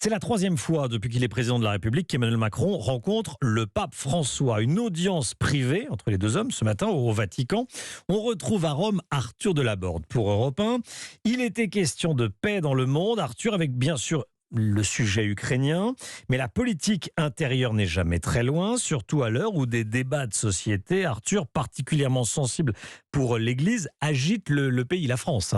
C'est la troisième fois depuis qu'il est président de la République qu'Emmanuel Macron rencontre le pape François. Une audience privée entre les deux hommes ce matin au Vatican. On retrouve à Rome Arthur Delaborde pour Europe 1. Il était question de paix dans le monde, Arthur, avec bien sûr le sujet ukrainien, mais la politique intérieure n'est jamais très loin, surtout à l'heure où des débats de société, Arthur, particulièrement sensibles pour l'Église, agitent le pays, la France.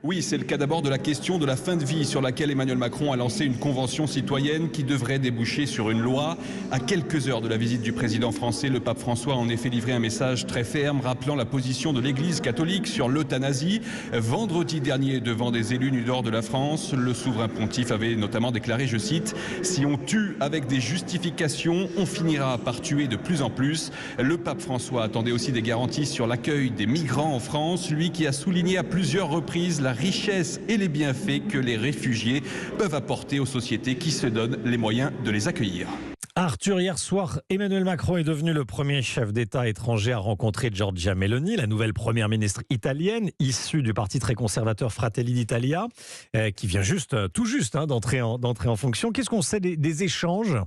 Oui, c'est le cas d'abord de la question de la fin de vie sur laquelle Emmanuel Macron a lancé une convention citoyenne qui devrait déboucher sur une loi. À quelques heures de la visite du président français, le pape François a en effet livré un message très ferme rappelant la position de l'Église catholique sur l'euthanasie. Vendredi dernier, devant des élus du nord de la France, le souverain pontife avait notamment déclaré, je cite, « Si on tue avec des justifications, on finira par tuer de plus en plus ». Le pape François attendait aussi des garanties sur l'accueil des migrants en France, lui qui a souligné à plusieurs reprises la richesse et les bienfaits que les réfugiés peuvent apporter aux sociétés qui se donnent les moyens de les accueillir. Arthur, hier soir, Emmanuel Macron est devenu le premier chef d'État étranger à rencontrer Giorgia Meloni, la nouvelle première ministre italienne, issue du parti très conservateur Fratelli d'Italia, qui vient tout juste d'entrer en fonction. Qu'est-ce qu'on sait des échanges ?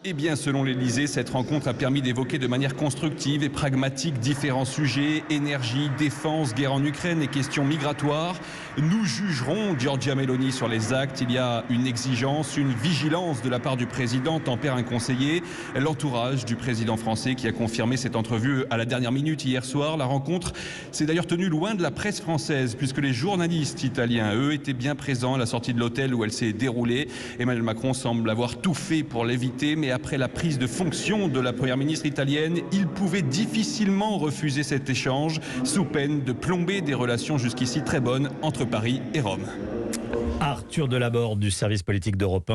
Eh bien, selon l'Élysée, cette rencontre a permis d'évoquer de manière constructive et pragmatique différents sujets, énergie, défense, guerre en Ukraine et questions migratoires. Nous jugerons Giorgia Meloni sur les actes. Il y a une exigence, une vigilance de la part du président, tempère un conseiller. L'entourage du président français qui a confirmé cette entrevue à la dernière minute hier soir. La rencontre s'est d'ailleurs tenue loin de la presse française puisque les journalistes italiens, eux, étaient bien présents à la sortie de l'hôtel où elle s'est déroulée. Emmanuel Macron semble avoir tout fait pour l'éviter, mais après la prise de fonction de la première ministre italienne, il pouvait difficilement refuser cet échange sous peine de plomber des relations jusqu'ici très bonnes entre Paris et Rome. Arthur Delaborde du service politique d'Europe 1.